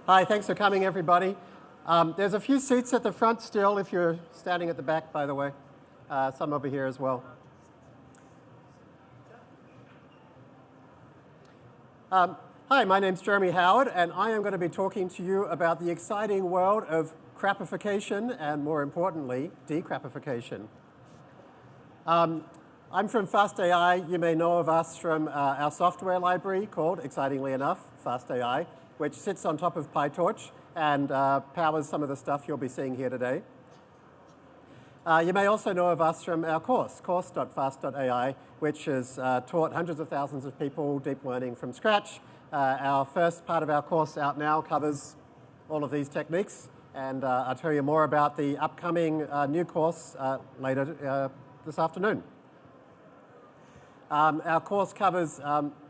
Hi, thanks for coming, everybody. There's a few seats at the front still if you're standing at the back, by the way. Some over here as well. Hi, my name's Jeremy Howard, and I am going to be talking to you about the exciting world of crappification and, more importantly, decrappification. I'm from Fuste I. You may know of us from our software library called, excitingly enough, Fuste I, which sits on top of PyTorch and powers some of the stuff you'll be seeing here today. You may also know of us from our course.fast.ai, which has taught hundreds of thousands of people deep learning from scratch. Our first part of our course out now covers all of these techniques, and I'll tell you more about the upcoming new course later this afternoon. Our course covers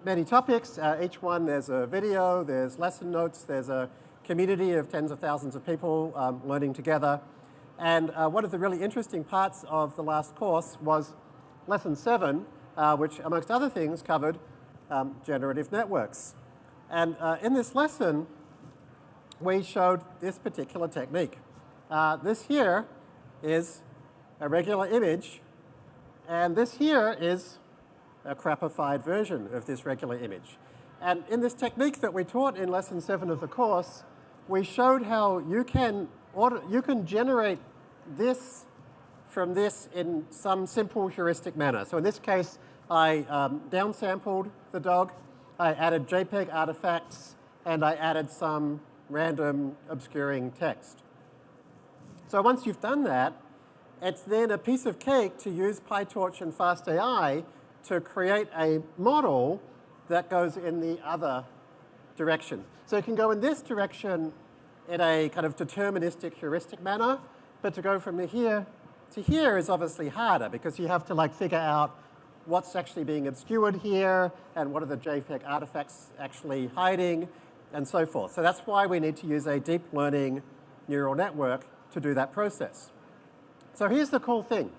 many topics. Each one, there's a video, there's lesson notes, there's a community of tens of thousands of people learning together. And one of the really interesting parts of the last course was lesson 7, which, amongst other things, covered generative networks. And in this lesson, we showed this particular technique. This here is a regular image, and this here is a crappified version of this regular image. And in this technique that we taught in lesson 7 of the course, we showed how you can generate this from this in some simple heuristic manner. So in this case, I downsampled the dog, I added JPEG artifacts, and I added some random obscuring text. So once you've done that, it's then a piece of cake to use PyTorch and FastAI to create a model that goes in the other direction. So you can go in this direction in a kind of deterministic heuristic manner, but to go from here to here is obviously harder because you have to like figure out what's actually being obscured here and what are the JPEG artifacts actually hiding and so forth. So that's why we need to use a deep learning neural network to do that process. So here's the cool thing.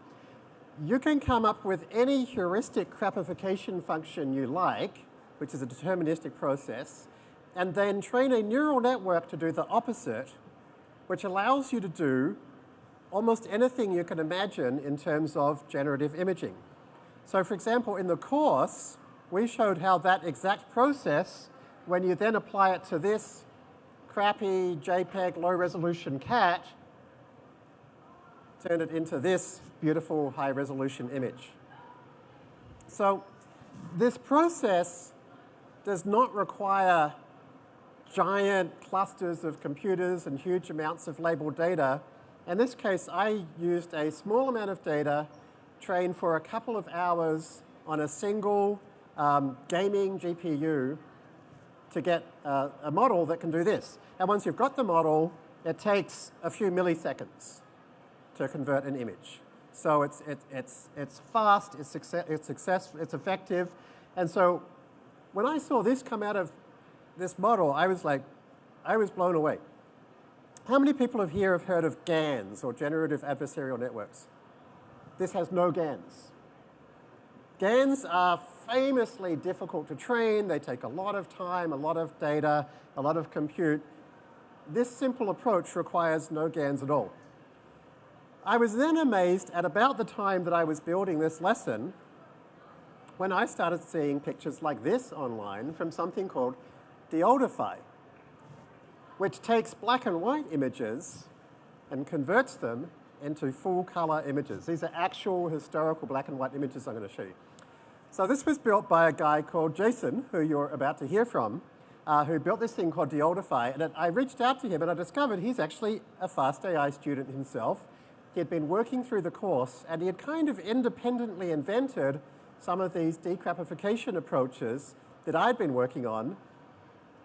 You can come up with any heuristic crappification function you like, which is a deterministic process, and then train a neural network to do the opposite, which allows you to do almost anything you can imagine in terms of generative imaging. So for example, in the course, we showed how that exact process, when you then apply it to this crappy JPEG low-resolution cat, turn it into this beautiful high-resolution image. So this process does not require giant clusters of computers and huge amounts of labeled data. In this case, I used a small amount of data trained for a couple of hours on a single gaming GPU to get a model that can do this. And once you've got the model, it takes a few milliseconds to convert an image. So it's fast, it's effective. And so when I saw this come out of this model, I was blown away. How many people here have heard of GANs, or generative adversarial networks? This has no GANs. GANs are famously difficult to train. They take a lot of time, a lot of data, a lot of compute. This simple approach requires no GANs at all. I was then amazed at about the time that I was building this lesson when I started seeing pictures like this online from something called Decrappify, which takes black and white images and converts them into full color images. These are actual historical black and white images I'm going to show you. So this was built by a guy called Jason, who you're about to hear from, who built this thing called Decrappify. And I reached out to him and I discovered he's actually a FastAI student himself. He had been working through the course and he had kind of independently invented some of these decrappification approaches that I'd been working on,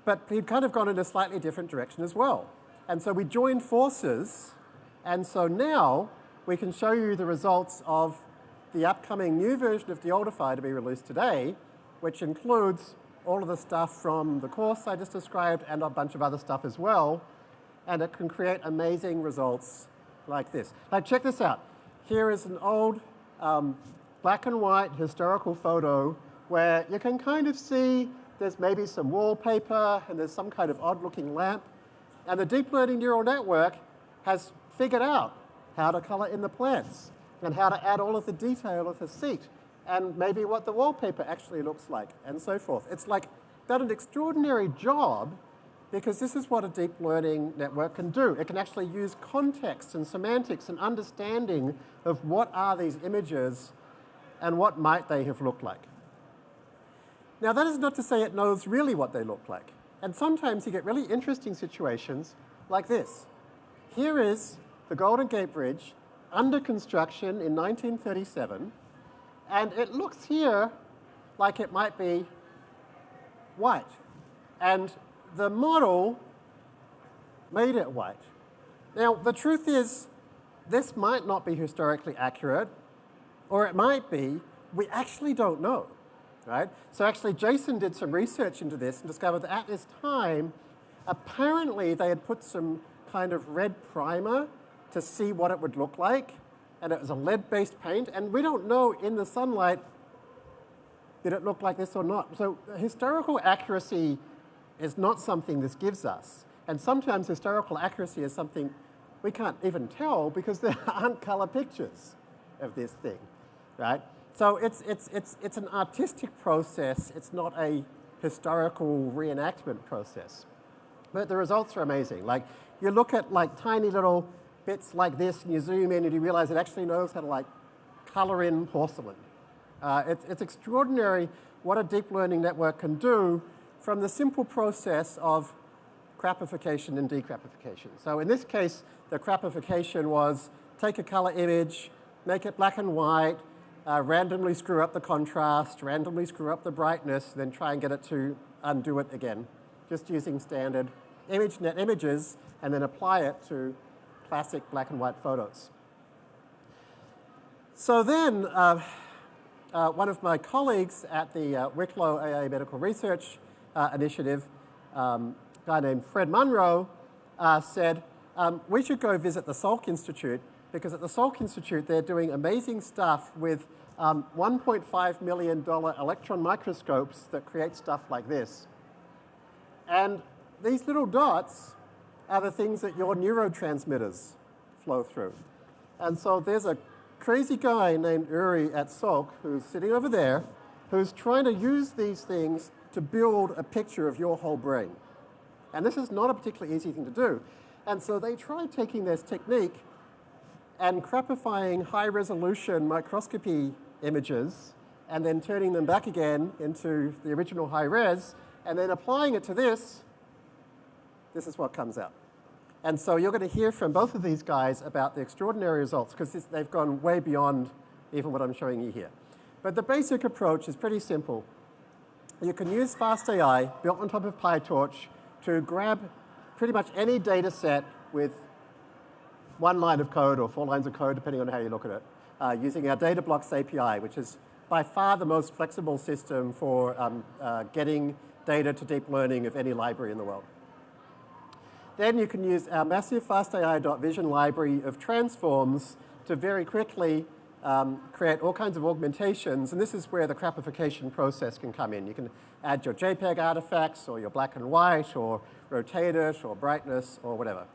but he'd kind of gone in a slightly different direction as well. And so we joined forces, and so now we can show you the results of the upcoming new version of Decrappify to be released today, which includes all of the stuff from the course I just described and a bunch of other stuff as well, and it can create amazing results like this. Like, check this out. Here is an old black and white historical photo where you can kind of see there's maybe some wallpaper and there's some kind of odd-looking lamp. And the deep learning neural network has figured out how to color in the plants and how to add all of the detail of the seat and maybe what the wallpaper actually looks like and so forth. It's like done an extraordinary job because this is what a deep learning network can do. It can actually use context and semantics and understanding of what are these images and what might they have looked like. Now, that is not to say it knows really what they look like. And sometimes you get really interesting situations like this. Here is the Golden Gate Bridge under construction in 1937, and it looks here like it might be white. And the model made it white. Now, the truth is, this might not be historically accurate, or it might be. We actually don't know, right? So actually, Jason did some research into this and discovered that at this time, apparently they had put some kind of red primer to see what it would look like, and it was a lead-based paint, and we don't know in the sunlight did it look like this or not. So historical accuracy is not something this gives us, and sometimes historical accuracy is something we can't even tell because there aren't color pictures of this thing, right? So it's an artistic process. It's not a historical reenactment process. But the results are amazing. Like, you look at like tiny little bits like this, and you zoom in, and you realize it actually knows how to like color in porcelain. It's extraordinary what a deep learning network can do from the simple process of crappification and decrappification. So in this case, the crappification was take a color image, make it black and white, randomly screw up the contrast, randomly screw up the brightness, then try and get it to undo it again, just using standard ImageNet images, and then apply it to classic black and white photos. So then, one of my colleagues at the Wicklow AA Medical Research Initiative, a guy named Fred Munro, said, we should go visit the Salk Institute, because at the Salk Institute they're doing amazing stuff with $1.5 million electron microscopes that create stuff like this. And these little dots are the things that your neurotransmitters flow through. And so there's a crazy guy named Uri at Salk who's sitting over there who's trying to use these things to build a picture of your whole brain. And this is not a particularly easy thing to do. And so they tried taking this technique and crappifying high-resolution microscopy images and then turning them back again into the original high-res and then applying it to this. This is what comes out. And so you're going to hear from both of these guys about the extraordinary results because they've gone way beyond even what I'm showing you here. But the basic approach is pretty simple. You can use Fuste I, built on top of PyTorch, to grab pretty much any data set with one line of code or 4 lines of code, depending on how you look at it, using our data blocks API, which is by far the most flexible system for getting data to deep learning of any library in the world. Then you can use our massive FastAI.vision library of transforms to very quickly create all kinds of augmentations, and this is where the crappification process can come in. You can add your JPEG artifacts or your black and white or rotate it or brightness or whatever.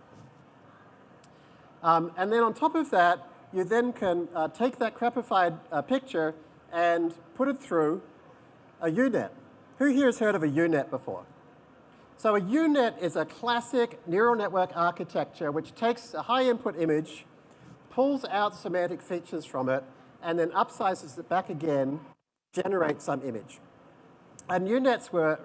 And then on top of that, you then can take that crappified picture and put it through a UNet. Who here has heard of a UNet before? So a UNet is a classic neural network architecture which takes a high input image, pulls out semantic features from it, and then upsizes it back again, generates some image. And UNets were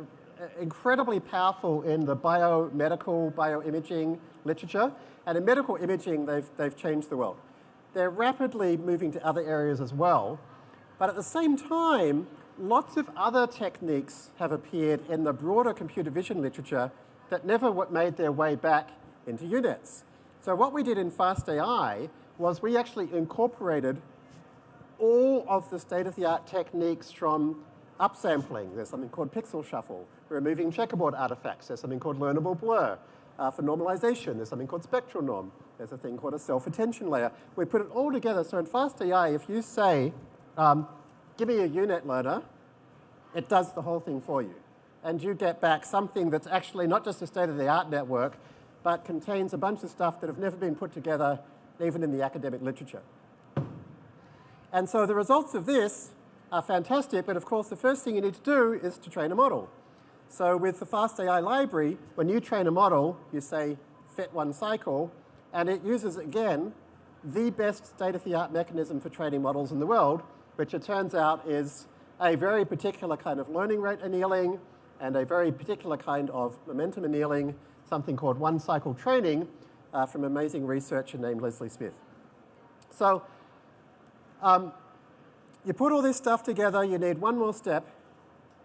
incredibly powerful in the biomedical, bioimaging literature, and in medical imaging, they've changed the world. They're rapidly moving to other areas as well, but at the same time, lots of other techniques have appeared in the broader computer vision literature that never made their way back into UNets. So what we did in FastAI was we actually incorporated all of the state-of-the-art techniques from upsampling. There's something called pixel shuffle, removing checkerboard artifacts. There's something called learnable blur. For normalization, there's something called spectral norm. There's a thing called a self-attention layer. We put it all together. So in FastAI, if you say, give me a UNet learner, it does the whole thing for you. And you get back something that's actually not just a state-of-the-art network, but contains a bunch of stuff that have never been put together, even in the academic literature. And so the results of this are fantastic, but of course the first thing you need to do is to train a model. So with the Fuste I library, when you train a model, you say fit one cycle, and it uses, again, the best state-of-the-art mechanism for training models in the world, which it turns out is a very particular kind of learning rate annealing and a very particular kind of momentum annealing, something called one-cycle training from an amazing researcher named Leslie Smith. So you put all this stuff together, you need one more step,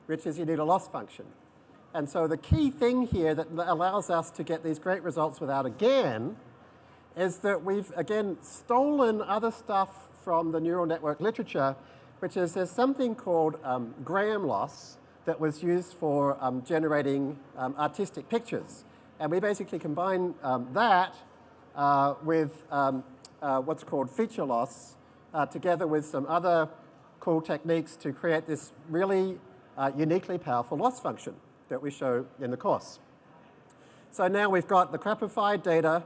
which is you need a loss function. And so the key thing here that allows us to get these great results without a GAN is that we've, again, stolen other stuff from the neural network literature, which is there's something called Graham loss that was used for generating artistic pictures. And we basically combine that with what's called feature loss together with some other cool techniques to create this really uniquely powerful loss function that we show in the course. So now we've got the Decrappify data,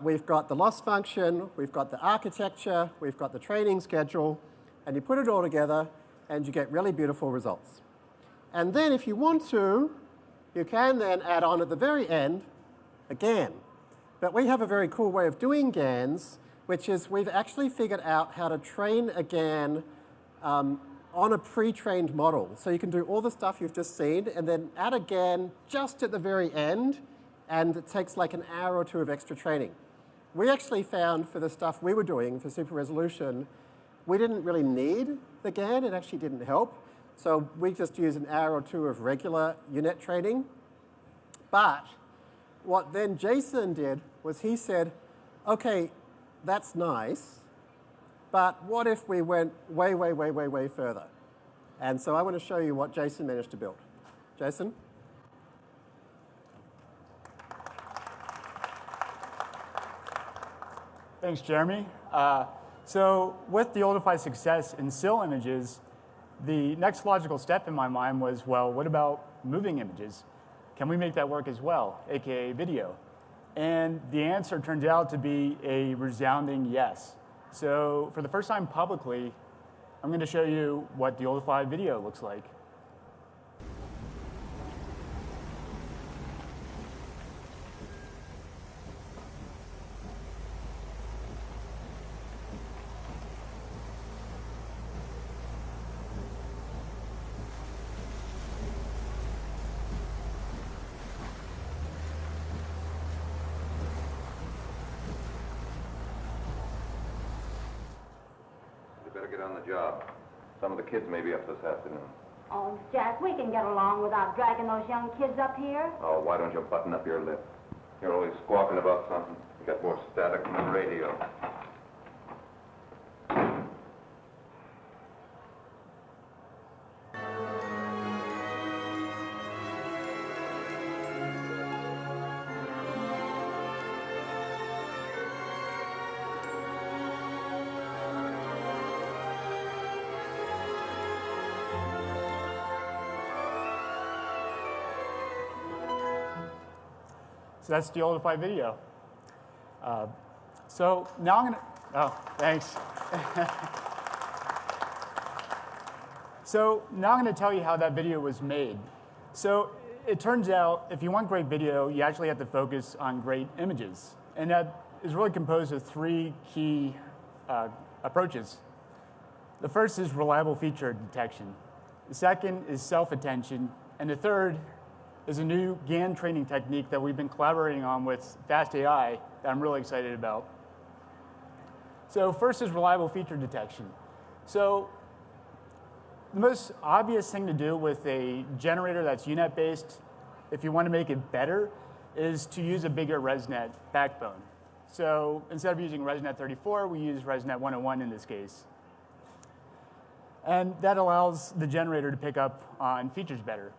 we've got the loss function, we've got the architecture, we've got the training schedule, and you put it all together and you get really beautiful results. And then if you want to, you can then add on at the very end a GAN. But we have a very cool way of doing GANs, which is we've actually figured out how to train a GAN on a pre-trained model. So you can do all the stuff you've just seen and then add a GAN just at the very end, and it takes like an hour or two of extra training. We actually found for the stuff we were doing for super resolution, we didn't really need the GAN. It actually didn't help. So we just used an hour or two of regular unit training. But what then Jason did was he said, okay, that's nice, but what if we went way, way, way, way, way further? And so I want to show you what Jason managed to build. Jason? Thanks, Jeremy. So with the Oldify success in still images, the next logical step in my mind was, well, what about moving images? Can we make that work as well, aka video? And the answer turns out to be a resounding yes. So for the first time publicly, I'm going to show you what the Oldify video looks like. Get on the job. Some of the kids may be up this afternoon. Oh, Jack, we can get along without dragging those young kids up here. Oh, why don't you button up your lip? You're always squawking about something. You got more static than the radio. So that's the Oldify video. So now I'm going to, oh, thanks. So now I'm going to tell you how that video was made. So it turns out if you want great video, you actually have to focus on great images. And that is really composed of three key approaches. The first is reliable feature detection. The second is self-attention. And the third is a new GAN training technique that we've been collaborating on with Fast AI that I'm really excited about. So first is reliable feature detection. So the most obvious thing to do with a generator that's UNet-based, if you want to make it better, is to use a bigger ResNet backbone. So instead of using ResNet 34, we use ResNet 101 in this case. And that allows the generator to pick up on features better.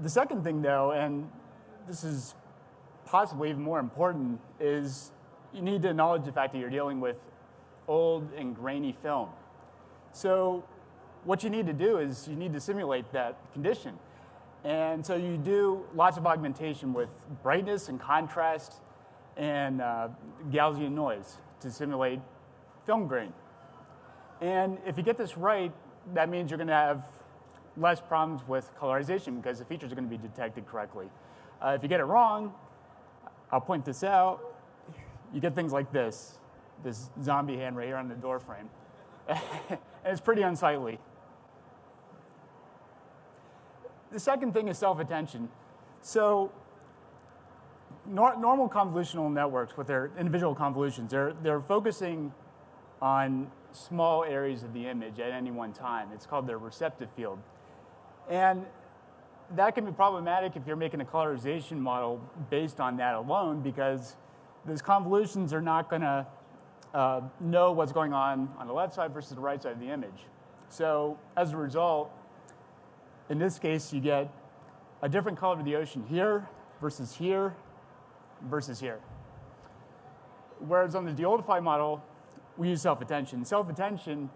The second thing, though, and this is possibly even more important, is you need to acknowledge the fact that you're dealing with old and grainy film. So what you need to do is you need to simulate that condition. And so you do lots of augmentation with brightness and contrast and Gaussian noise to simulate film grain. And if you get this right, that means you're going to have less problems with colorization because the features are going to be detected correctly. If you get it wrong, I'll point this out, you get things like this zombie hand right here on the door frame. And it's pretty unsightly. The second thing is self-attention. So normal convolutional networks with their individual convolutions, they're focusing on small areas of the image at any one time. It's called their receptive field. And that can be problematic if you're making a colorization model based on that alone, because those convolutions are not going to know what's going on the left side versus the right side of the image. So as a result, in this case, you get a different color of the ocean here versus here versus here. Whereas on the Decrappify model, we use self-attention. Self-attention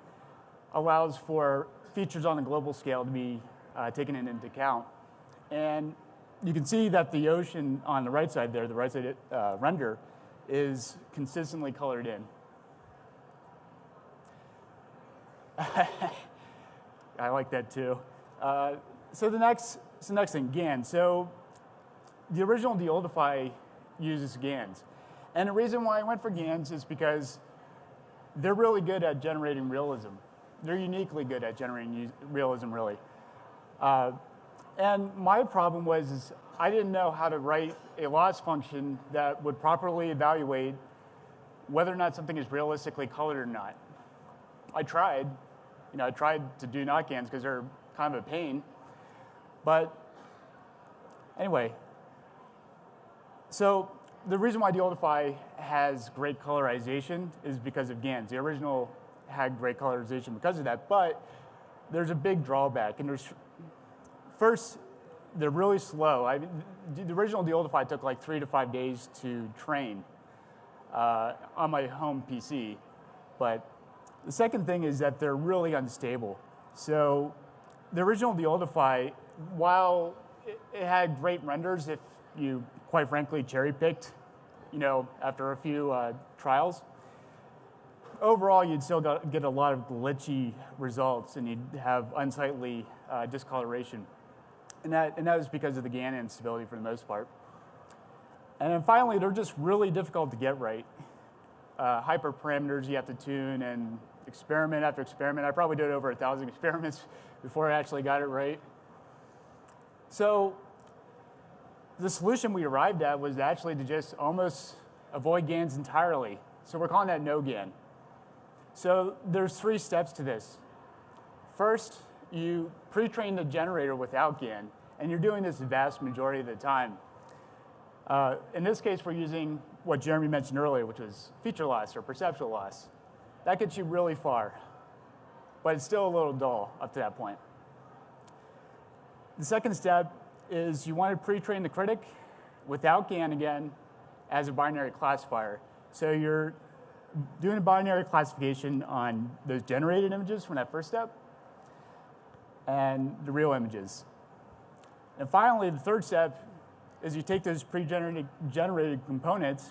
allows for features on a global scale to be taken into account. And you can see that the ocean on the right side there, the right side render, is consistently colored in. I like that too. So the next thing, GAN. So the original Decrappify uses GANs. And the reason why I went for GANs is because they're really good at generating realism. They're uniquely good at generating realism, really. And my problem was I didn't know how to write a loss function that would properly evaluate whether or not something is realistically colored or not. I tried. I tried to do not GANs because they're kind of a pain. But anyway, so the reason why Decrappify has great colorization is because of GANs. The original had great colorization because of that, but there's a big drawback. And first, they're really slow. The original Decrappify took like 3 to 5 days to train on my home PC. But the second thing is that they're really unstable. So the original Decrappify, while it had great renders if you, quite frankly, cherry-picked, after a few trials, overall, you'd still get a lot of glitchy results, and you'd have unsightly discoloration. And that was because of the GAN instability for the most part. And then finally, they're just really difficult to get right. Hyperparameters you have to tune, and experiment after experiment. I probably did over 1,000 experiments before I actually got it right. So the solution we arrived at was actually to just almost avoid GANs entirely. So we're calling that no GAN. So there's 3 steps to this. First, you pre-train the generator without GAN, and you're doing this the vast majority of the time. In this case, we're using what Jeremy mentioned earlier, which was feature loss or perceptual loss. That gets you really far, but it's still a little dull up to that point. The second step is you want to pre-train the critic without GAN again as a binary classifier. So you're doing a binary classification on those generated images from that first step and the real images. And finally, the third step is you take those pre-generated components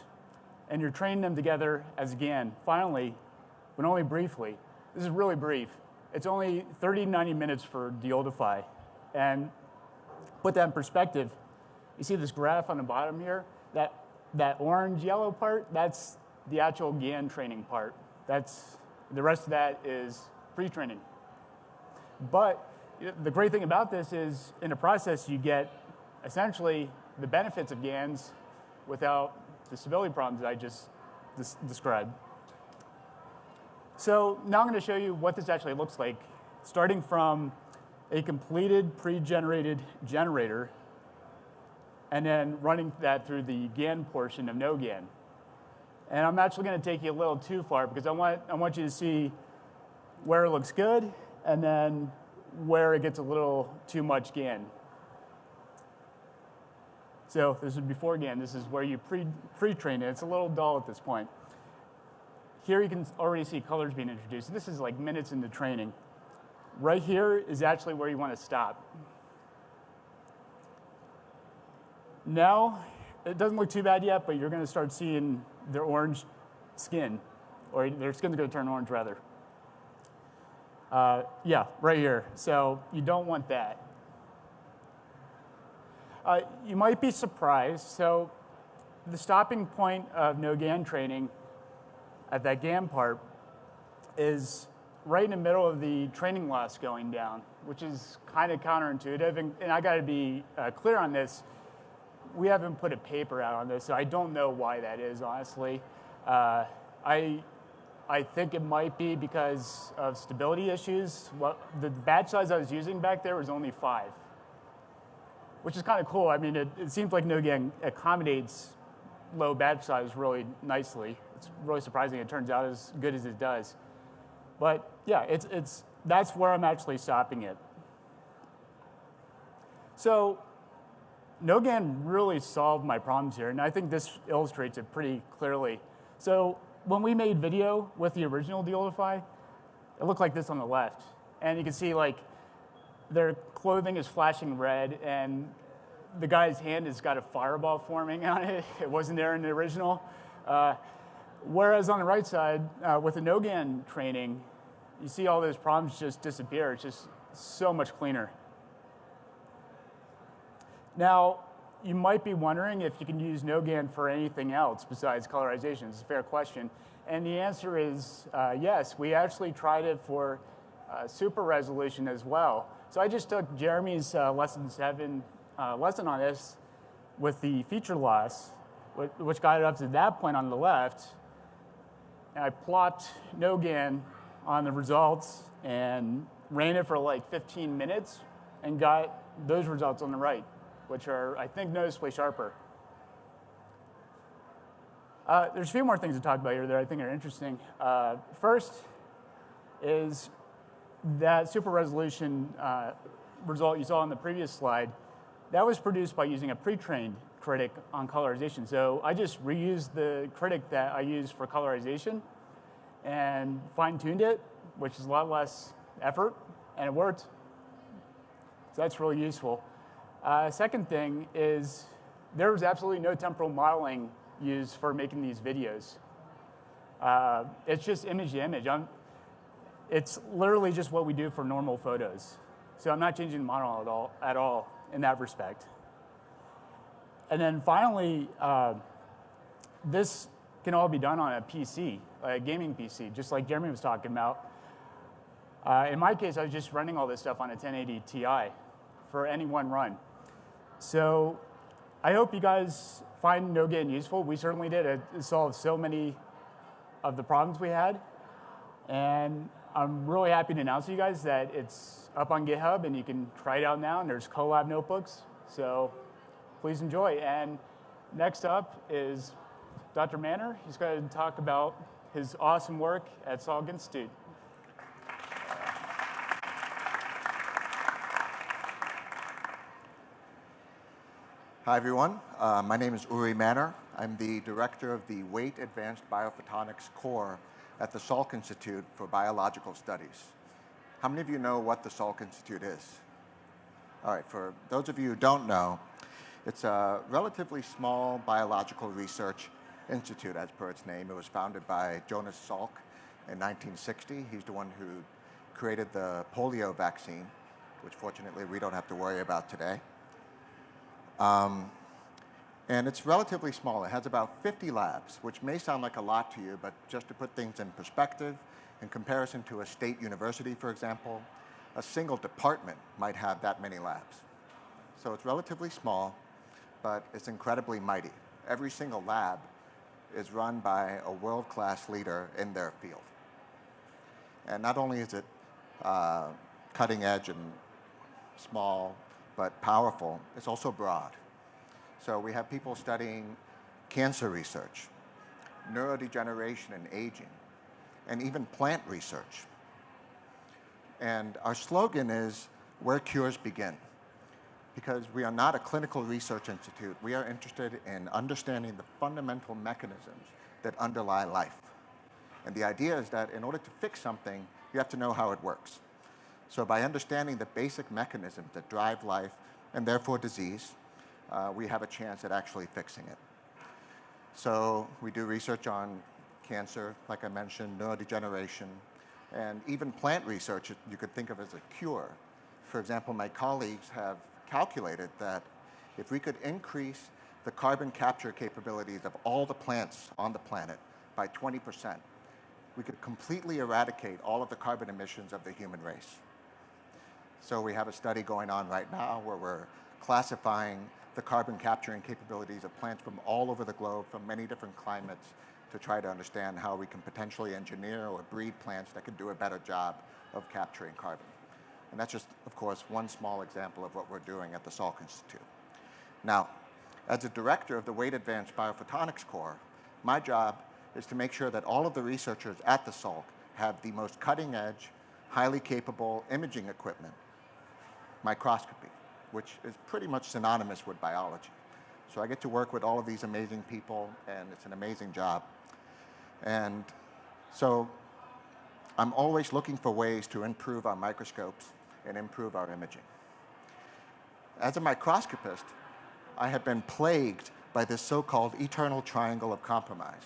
and you're training them together as GAN. Finally, but only briefly. This is really brief. It's only 30 to 90 minutes for Decrappify. And put that in perspective, you see this graph on the bottom here? That orange-yellow part, that's the actual GAN training part. The rest of that is pre-training. But the great thing about this is, in the process, you get essentially the benefits of GANs without the stability problems that I just described. So now I'm going to show you what this actually looks like, starting from a completed pre-generated generator and then running that through the GAN portion of no GAN. And I'm actually going to take you a little too far because I want you to see where it looks good and then where it gets a little too much GAN. So this is before GAN. This is where you pre-train it. It's a little dull at this point. Here you can already see colors being introduced. This is like minutes into training. Right here is actually where you want to stop. Now, it doesn't look too bad yet, but you're going to start seeing their orange skin, or their skin's going to turn orange, rather. Yeah, right here. So you don't want that. You might be surprised. So the stopping point of no GAN training at that GAN part is right in the middle of the training loss going down, which is kind of counterintuitive. And I got to be clear on this. We haven't put a paper out on this, so I don't know why that is, honestly. I think it might be because of stability issues. Well, the batch size I was using back there was only 5, which is kind of cool. I mean, it seems like no-GAN accommodates low batch size really nicely. It's really surprising it turns out as good as it does. But yeah, that's where I'm actually stopping it. So no-GAN really solved my problems here, and I think this illustrates it pretty clearly. So when we made video with the original Decrappify, it looked like this on the left. And you can see like their clothing is flashing red, and the guy's hand has got a fireball forming on it. It wasn't there in the original. Whereas on the right side, with the no-GAN training, you see all those problems just disappear. It's just so much cleaner. Now, you might be wondering if you can use no-GAN for anything else besides colorization. It's a fair question. And the answer is yes. We actually tried it for super resolution as well. So I just took Jeremy's lesson 7 lesson on this with the feature loss, which got it up to that point on the left. And I plopped no-GAN on the results and ran it for like 15 minutes and got those results on the right, which are, I think, noticeably sharper. There's a few more things to talk about here that I think are interesting. First is that super resolution result you saw on the previous slide. That was produced by using a pre-trained critic on colorization. So I just reused the critic that I used for colorization and fine-tuned it, which is a lot less effort, and it worked. So that's really useful. Second thing is there was absolutely no temporal modeling used for making these videos. It's just image to image. It's literally just what we do for normal photos. So I'm not changing the model at all in that respect. And then finally, this can all be done on a PC, a gaming PC, just like Jeremy was talking about. In my case, I was just running all this stuff on a 1080 Ti for any one run. So I hope you guys find no-GAN useful. We certainly did. It solved so many of the problems we had. And I'm really happy to announce to you guys that it's up on GitHub and you can try it out now, and there's Colab notebooks. So please enjoy. And next up is Dr. Manor. He's going to talk about his awesome work at Salk Institute. Hi, everyone. My name is Uri Manor. I'm the director of the Weight Advanced Biophotonics Core at the Salk Institute for Biological Studies. How many of you know what the Salk Institute is? All right, for those of you who don't know, it's a relatively small biological research institute, as per its name. It was founded by Jonas Salk in 1960. He's the one who created the polio vaccine, which fortunately we don't have to worry about today. And it's relatively small. It has about 50 labs, which may sound like a lot to you, but just to put things in perspective, in comparison to a state university, for example, a single department might have that many labs. So it's relatively small, but it's incredibly mighty. Every single lab is run by a world-class leader in their field. And not only is it cutting edge and small, but powerful, it's also broad. So we have people studying cancer research, neurodegeneration and aging, and even plant research. And our slogan is, where cures begin. Because we are not a clinical research institute. We are interested in understanding the fundamental mechanisms that underlie life. And the idea is that in order to fix something, you have to know how it works. So by understanding the basic mechanisms that drive life and therefore disease, we have a chance at actually fixing it. So we do research on cancer, like I mentioned, neurodegeneration, and even plant research you could think of as a cure. For example, my colleagues have calculated that if we could increase the carbon capture capabilities of all the plants on the planet by 20%, we could completely eradicate all of the carbon emissions of the human race. So we have a study going on right now where we're classifying the carbon capturing capabilities of plants from all over the globe, from many different climates, to try to understand how we can potentially engineer or breed plants that can do a better job of capturing carbon. And that's just, of course, one small example of what we're doing at the Salk Institute. Now, as a director of the Weight Advanced Biophotonics Core, my job is to make sure that all of the researchers at the Salk have the most cutting-edge, highly capable imaging equipment, microscopy, which is pretty much synonymous with biology. So I get to work with all of these amazing people, and it's an amazing job. And so I'm always looking for ways to improve our microscopes and improve our imaging. As a microscopist, I have been plagued by this so-called eternal triangle of compromise.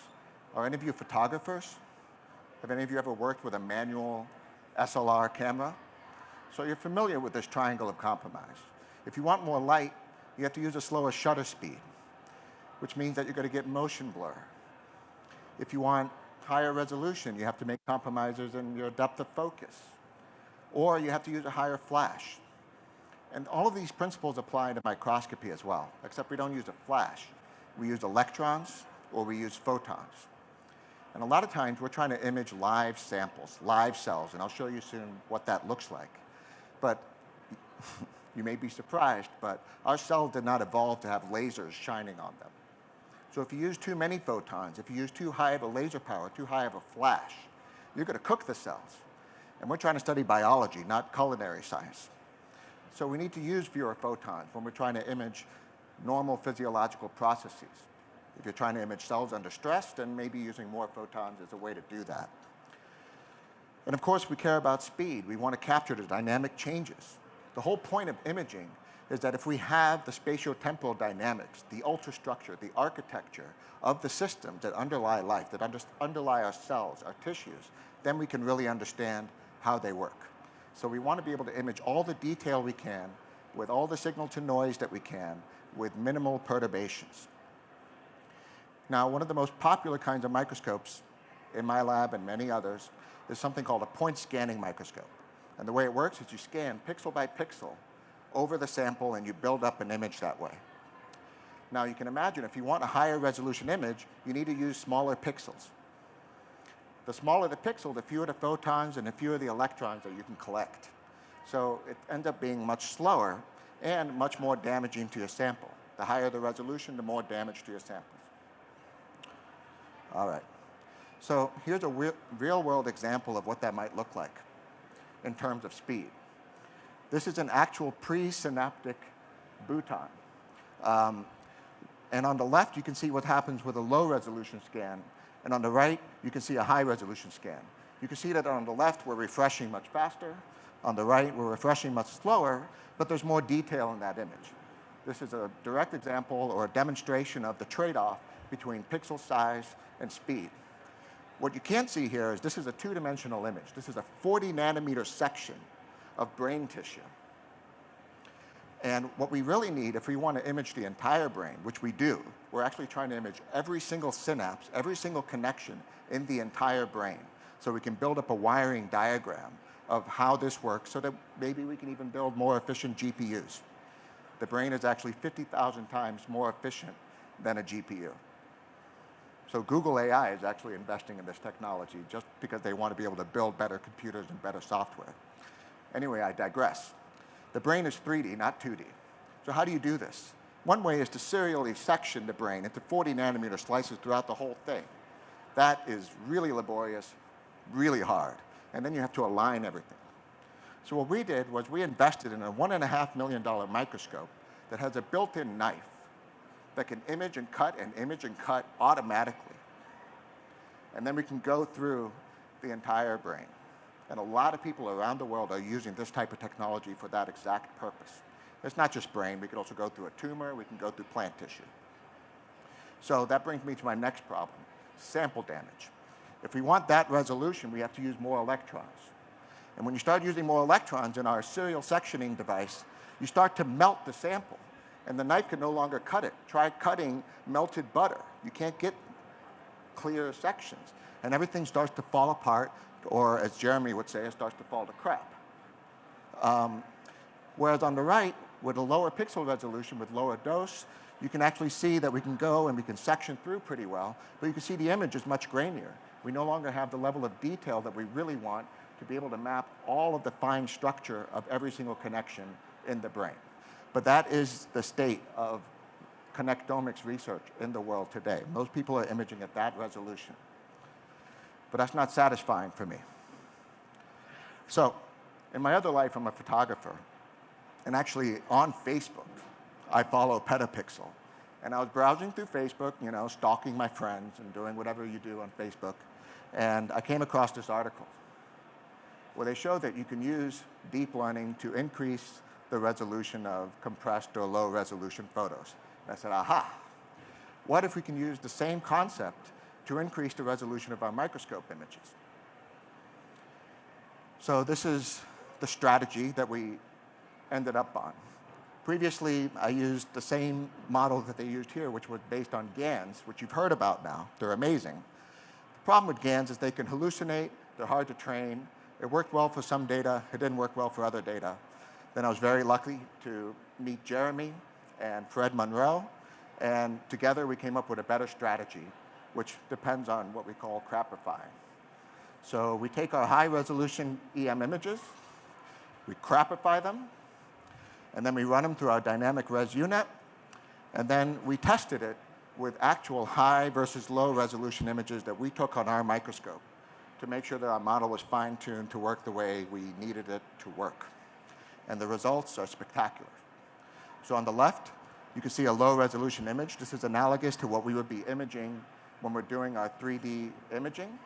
Are any of you photographers? Have any of you ever worked with a manual SLR camera? So you're familiar with this triangle of compromise. If you want more light, you have to use a slower shutter speed, which means that you're going to get motion blur. If you want higher resolution, you have to make compromises in your depth of focus. Or you have to use a higher flash. And all of these principles apply to microscopy as well, except we don't use a flash. We use electrons or we use photons. And a lot of times we're trying to image live samples, live cells, and I'll show you soon what that looks like. But you may be surprised, but our cells did not evolve to have lasers shining on them. So if you use too many photons, if you use too high of a laser power, too high of a flash, you're going to cook the cells. And we're trying to study biology, not culinary science. So we need to use fewer photons when we're trying to image normal physiological processes. If you're trying to image cells under stress, then maybe using more photons is a way to do that. And of course, we care about speed. We want to capture the dynamic changes. The whole point of imaging is that if we have the spatiotemporal dynamics, the ultrastructure, the architecture of the systems that underlie life, that underlie our cells, our tissues, then we can really understand how they work. So we want to be able to image all the detail we can with all the signal to noise that we can with minimal perturbations. Now, one of the most popular kinds of microscopes in my lab and many others is something called a point scanning microscope. And the way it works is you scan pixel by pixel over the sample and you build up an image that way. Now, you can imagine if you want a higher resolution image, you need to use smaller pixels. The smaller the pixel, the fewer the photons and the fewer the electrons that you can collect. So it ends up being much slower and much more damaging to your sample. The higher the resolution, the more damage to your samples. All right. So here's a real-world example of what that might look like in terms of speed. This is an actual presynaptic bouton. And on the left, you can see what happens with a low-resolution scan. And on the right, you can see a high-resolution scan. You can see that on the left, we're refreshing much faster. On the right, we're refreshing much slower, but there's more detail in that image. This is a direct example or a demonstration of the trade-off between pixel size and speed. What you can't see here is this is a two-dimensional image. This is a 40-nanometer section of brain tissue. And what we really need, if we want to image the entire brain, which we do, we're actually trying to image every single synapse, every single connection in the entire brain. So we can build up a wiring diagram of how this works so that maybe we can even build more efficient GPUs. The brain is actually 50,000 times more efficient than a GPU. So Google AI is actually investing in this technology just because they want to be able to build better computers and better software. Anyway, I digress. The brain is 3D, not 2D. So how do you do this? One way is to serially section the brain into 40-nanometer slices throughout the whole thing. That is really laborious, really hard. And then you have to align everything. So what we did was we invested in a $1.5 million microscope that has a built-in knife that can image and cut automatically. And then we can go through the entire brain. And a lot of people around the world are using this type of technology for that exact purpose. It's not just brain. We could also go through a tumor. We can go through plant tissue. So that brings me to my next problem, sample damage. If we want that resolution, we have to use more electrons. And when you start using more electrons in our serial sectioning device, you start to melt the sample, and the knife can no longer cut it. Try cutting melted butter. You can't get clear sections, and everything starts to fall apart, or as Jeremy would say, it starts to fall to crap. Whereas on the right, with a lower pixel resolution, with lower dose, you can actually see that we can go and we can section through pretty well, but you can see the image is much grainier. We no longer have the level of detail that we really want to be able to map all of the fine structure of every single connection in the brain. But that is the state of connectomics research in the world today. Most people are imaging at that resolution. But that's not satisfying for me. So, in my other life, I'm a photographer. And actually, on Facebook, I follow Petapixel. And I was browsing through Facebook, you know, stalking my friends and doing whatever you do on Facebook. And I came across this article where they show that you can use deep learning to increase the resolution of compressed or low resolution photos. And I said, aha, what if we can use the same concept to increase the resolution of our microscope images? So this is the strategy that we ended up on. Previously, I used the same model that they used here, which was based on GANs, which you've heard about now. They're amazing. The problem with GANs is they can hallucinate, they're hard to train. It worked well for some data, it didn't work well for other data. Then I was very lucky to meet Jeremy and Fred Monroe, and together we came up with a better strategy, which depends on what we call crappify. So we take our high resolution EM images, we crappify them, and then we run them through our dynamic res UNet, and then we tested it with actual high versus low resolution images that we took on our microscope to make sure that our model was fine-tuned to work the way we needed it to work. And the results are spectacular. So on the left, you can see a low resolution image. This is analogous to what we would be imaging when we're doing our 3D imaging.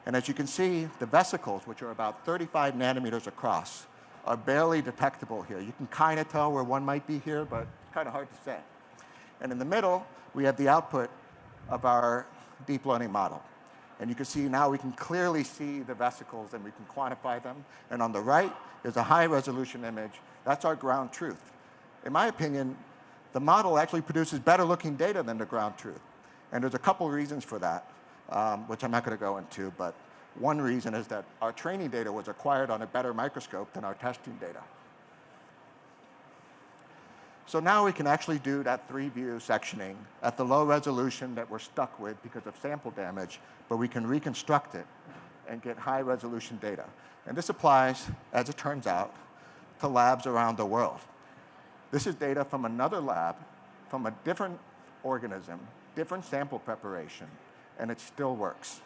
And as you can see, the vesicles, which are about 35 nanometers across, are barely detectable here. You can kind of tell where one might be here, but it's kind of hard to say. And in the middle, we have the output of our deep learning model. And you can see now we can clearly see the vesicles and we can quantify them. And on the right is a high resolution image. That's our ground truth. In my opinion, the model actually produces better looking data than the ground truth. And there's a couple reasons for that, which I'm not going to go into, but one reason is that our training data was acquired on a better microscope than our testing data. So now we can actually do that 3-view sectioning at the low resolution that we're stuck with because of sample damage, but we can reconstruct it and get high resolution data. And this applies, as it turns out, to labs around the world. This is data from another lab, from a different organism, different sample preparation, and it still works.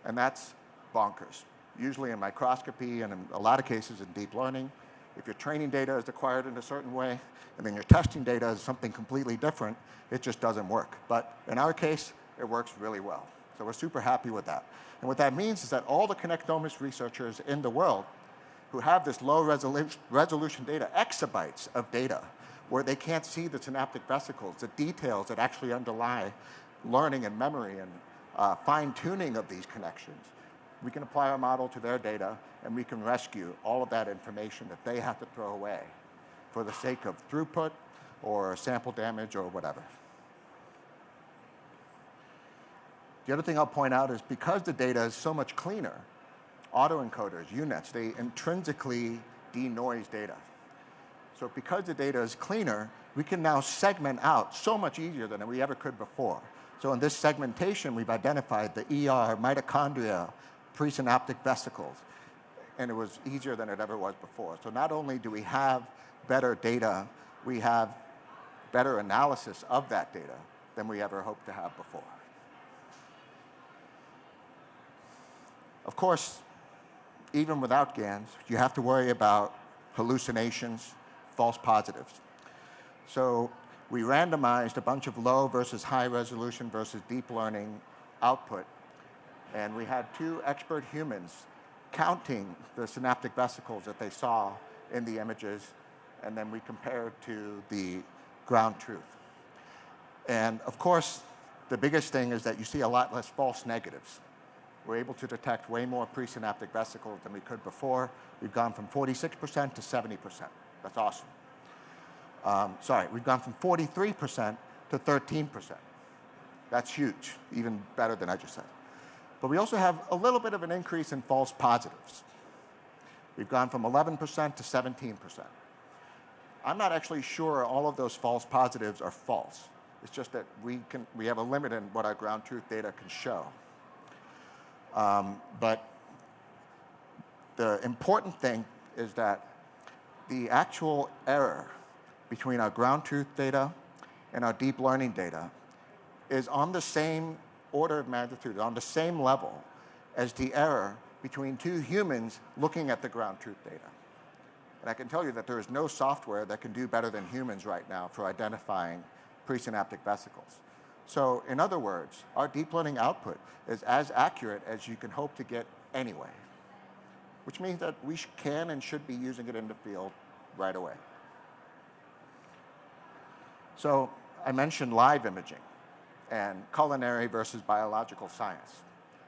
And that's bonkers. Usually in microscopy and in a lot of cases in deep learning, if your training data is acquired in a certain way, and then your testing data is something completely different, it just doesn't work. But in our case, it works really well. So we're super happy with that. And what that means is that all the connectomics researchers in the world who have this low resolution data, exabytes of data, where they can't see the synaptic vesicles, the details that actually underlie learning and memory and fine-tuning of these connections, we can apply our model to their data, and we can rescue all of that information that they have to throw away for the sake of throughput or sample damage or whatever. The other thing I'll point out is because the data is so much cleaner, autoencoders, UNets, they intrinsically denoise data. So because the data is cleaner, we can now segment out so much easier than we ever could before. So in this segmentation, we've identified the ER, mitochondria, presynaptic vesicles, and it was easier than it ever was before. So not only do we have better data, we have better analysis of that data than we ever hoped to have before. Of course, even without GANs, you have to worry about hallucinations, false positives. So we randomized a bunch of low versus high resolution versus deep learning output, and we had 2 expert humans counting the synaptic vesicles that they saw in the images and then we compare it to the ground truth. And of course, the biggest thing is that you see a lot less false negatives. We're able to detect way more presynaptic vesicles than we could before. We've gone from 46% to 70%. That's awesome. Sorry, we've gone from 43% to 13%. That's huge, even better than I just said. But we also have a little bit of an increase in false positives. We've gone from 11% to 17%. I'm not actually sure all of those false positives are false. It's just that we have a limit in what our ground truth data can show. But the important thing is that the actual error between our ground truth data and our deep learning data is on the same order of magnitude, on the same level as the error between two humans looking at the ground truth data. And I can tell you that there is no software that can do better than humans right now for identifying presynaptic vesicles. So in other words, our deep learning output is as accurate as you can hope to get anyway, which means that we can and should be using it in the field right away. So I mentioned live imaging and culinary versus biological science.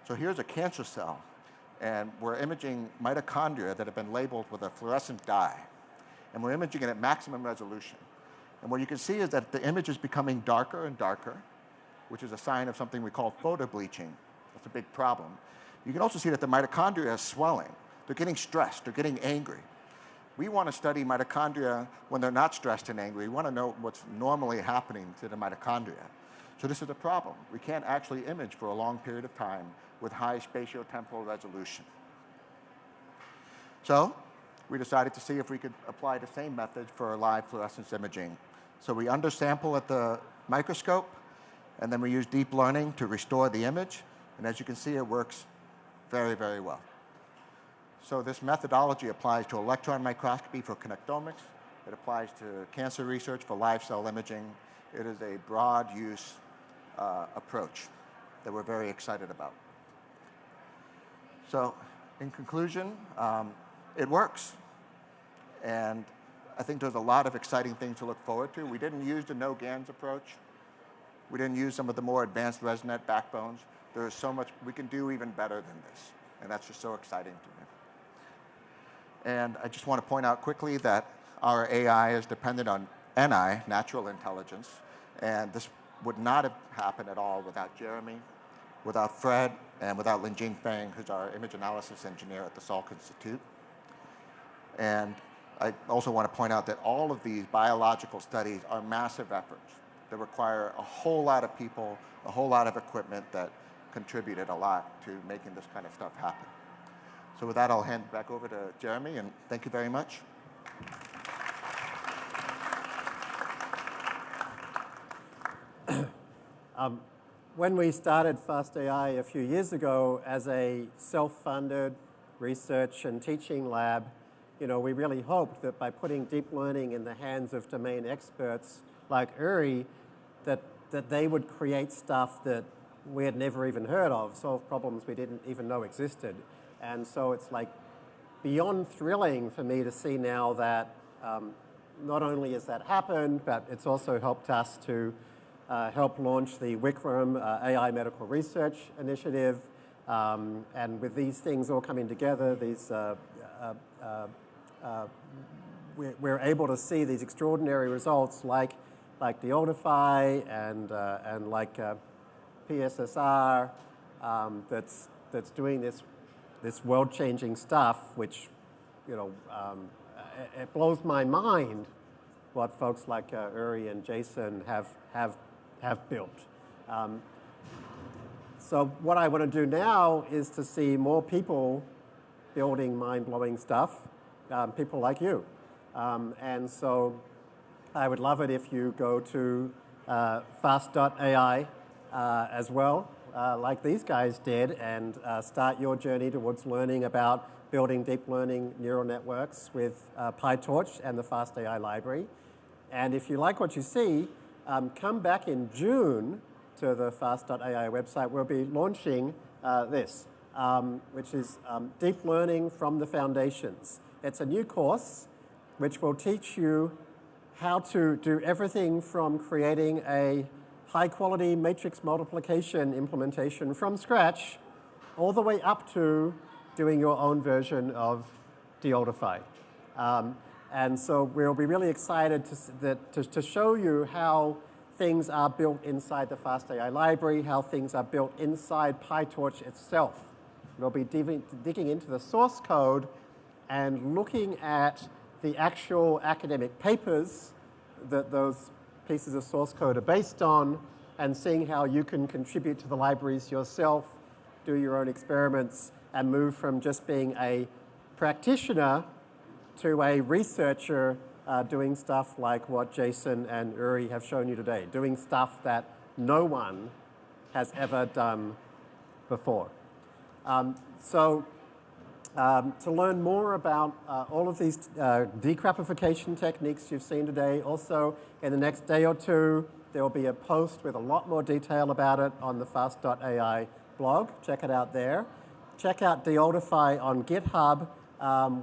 So here's a cancer cell, and we're imaging mitochondria that have been labeled with a fluorescent dye. And we're imaging it at maximum resolution. And what you can see is that the image is becoming darker and darker, which is a sign of something we call photobleaching. That's a big problem. You can also see that the mitochondria is swelling. They're getting stressed, they're getting angry. We want to study mitochondria when they're not stressed and angry. We want to know what's normally happening to the mitochondria. So this is a problem. We can't actually image for a long period of time with high spatiotemporal resolution. So we decided to see if we could apply the same method for live fluorescence imaging. So we undersample at the microscope, and then we use deep learning to restore the image. And as you can see, it works very, very well. So this methodology applies to electron microscopy for connectomics. It applies to cancer research for live cell imaging. It is a broad use approach that we're very excited about. So in conclusion, it works. And I think there's a lot of exciting things to look forward to. We didn't use the no-GANs approach. We didn't use some of the more advanced ResNet backbones. There is so much we can do even better than this. And that's just so exciting to me. And I just want to point out quickly that our AI is dependent on NI, natural intelligence. And this would not have happened at all without Jeremy, without Fred, and without Linjing Feng, who's our image analysis engineer at the Salk Institute. And I also want to point out that all of these biological studies are massive efforts that require a whole lot of people, a whole lot of equipment that contributed a lot to making this kind of stuff happen. So with that, I'll hand it back over to Jeremy, and thank you very much. When we started Fuste I a few years ago as a self-funded research and teaching lab, we really hoped that by putting deep learning in the hands of domain experts like Uri, that they would create stuff that we had never even heard of, solve problems we didn't even know existed. And so it's like beyond thrilling for me to see now that not only has that happened, but it's also helped us to help launch the Wikram AI Medical Research Initiative. And with these things all coming together, we're able to see these extraordinary results like Decrappify and like PSSR that's doing this world-changing stuff, which it blows my mind what folks like Uri and Jason have built. So what I want to do now is to see more people building mind-blowing stuff, people like you. And so I would love it if you go to fast.ai as well, like these guys did, and start your journey towards learning about building deep learning neural networks with PyTorch and the Fast AI library. And if you like what you see, come back in June to the fast.ai website. We'll be launching this, which is Deep Learning from the Foundations. It's a new course which will teach you how to do everything from creating a high-quality matrix multiplication implementation from scratch all the way up to doing your own version of Deoldify. And so we'll be really excited to show you how things are built inside the FastAI library, how things are built inside PyTorch itself. We'll be digging into the source code and looking at the actual academic papers that those pieces of source code are based on and seeing how you can contribute to the libraries yourself, do your own experiments, and move from just being a practitioner to a researcher doing stuff like what Jason and Uri have shown you today, doing stuff that no one has ever done before. To learn more about all of these decrappification techniques you've seen today, also in the next day or two, there will be a post with a lot more detail about it on the fast.ai blog. Check it out there. Check out Deoldify on GitHub,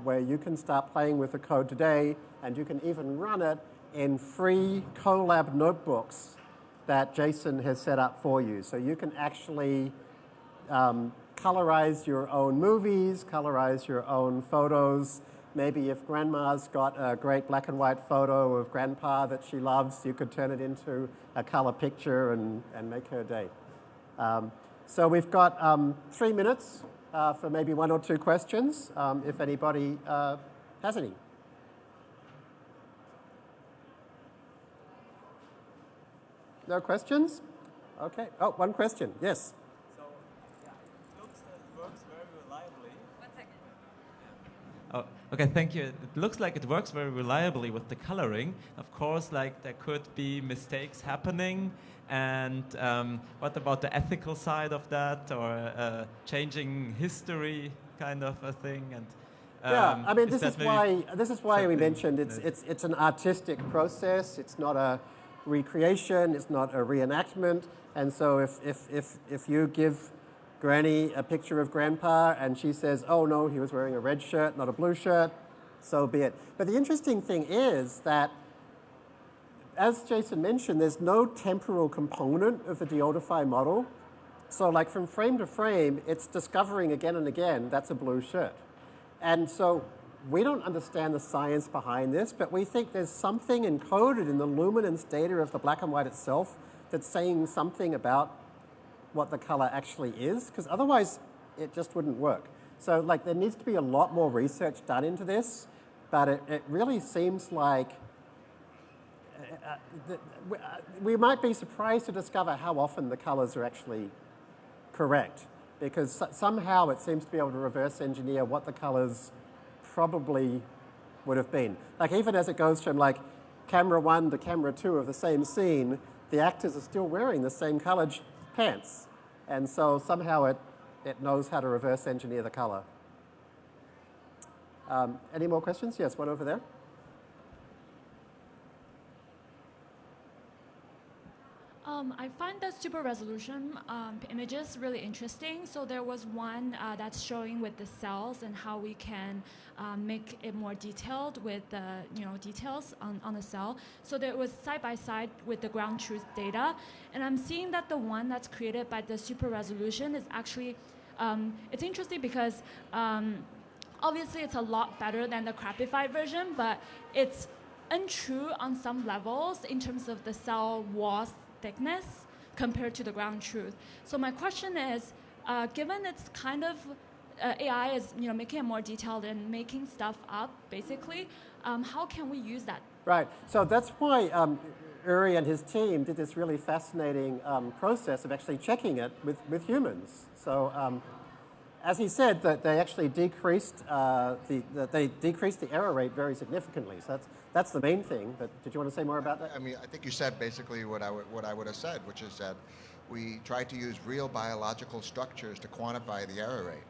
where you can start playing with the code today, and you can even run it in free Colab notebooks that Jason has set up for you. So you can actually colorize your own movies, colorize your own photos. Maybe if Grandma's got a great black and white photo of Grandpa that she loves, you could turn it into a color picture and make her day. So we've got 3 minutes for maybe 1 or 2 questions, if anybody has any. No questions? Okay. Oh, 1 question. Yes. So, yeah, it looks that it works very reliably. 1 second. Oh, okay, thank you. It looks like it works very reliably with the coloring. Of course, like there could be mistakes happening. And what about the ethical side of that, or changing history kind of a thing? And yeah, I mean, this is why we mentioned that- it's an artistic process. It's not a recreation. It's not a reenactment. And so if you give Granny a picture of Grandpa and she says, oh no, he was wearing a red shirt, not a blue shirt, so be it. But the interesting thing is that, as Jason mentioned, there's no temporal component of the Deoldify model. So like from frame to frame, it's discovering again and again, that's a blue shirt. And so we don't understand the science behind this, but we think there's something encoded in the luminance data of the black and white itself that's saying something about what the color actually is, because otherwise it just wouldn't work. So like there needs to be a lot more research done into this, but it really seems like we might be surprised to discover how often the colors are actually correct, because somehow it seems to be able to reverse engineer what the colors probably would have been. Like even as it goes from like camera 1 to camera 2 of the same scene, the actors are still wearing the same colored pants. And so somehow it knows how to reverse engineer the color. Any more questions? Yes, one over there. I find the super resolution images really interesting. So there was one that's showing with the cells and how we can make it more detailed with the details on the cell. So there was side by side with the ground truth data, and I'm seeing that the one that's created by the super resolution is actually it's interesting because obviously it's a lot better than the Decrappify version, but it's untrue on some levels in terms of the cell wall thickness compared to the ground truth. So my question is, given it's kind of AI is making it more detailed and making stuff up basically, how can we use that? Right. So that's why Uri and his team did this really fascinating process of actually checking it with humans. So as he said, that they actually decreased the error rate very significantly. So that's the main thing. But did you want to say more about that? I mean, I think you said basically what I would have said, which is that we tried to use real biological structures to quantify the error rate.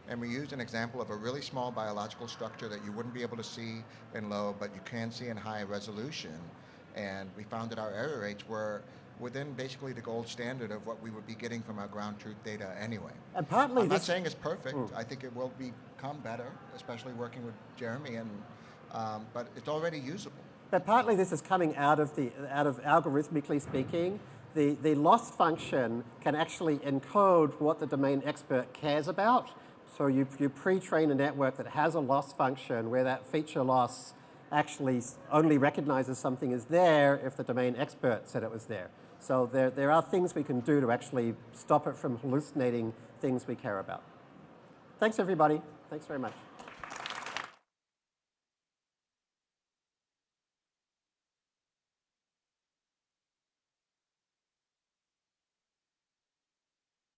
And we used an example of a really small biological structure that you wouldn't be able to see in low, but you can see in high resolution. And we found that our error rates were within basically the gold standard of what we would be getting from our ground truth data anyway. And partly I'm not saying it's perfect. I think it will become better, especially working with Jeremy and but it's already usable. But partly this is coming out of algorithmically speaking, the loss function can actually encode what the domain expert cares about. So you pre-train a network that has a loss function where that feature loss actually only recognizes something is there if the domain expert said it was there. So there are things we can do to actually stop it from hallucinating things we care about. Thanks, everybody. Thanks very much.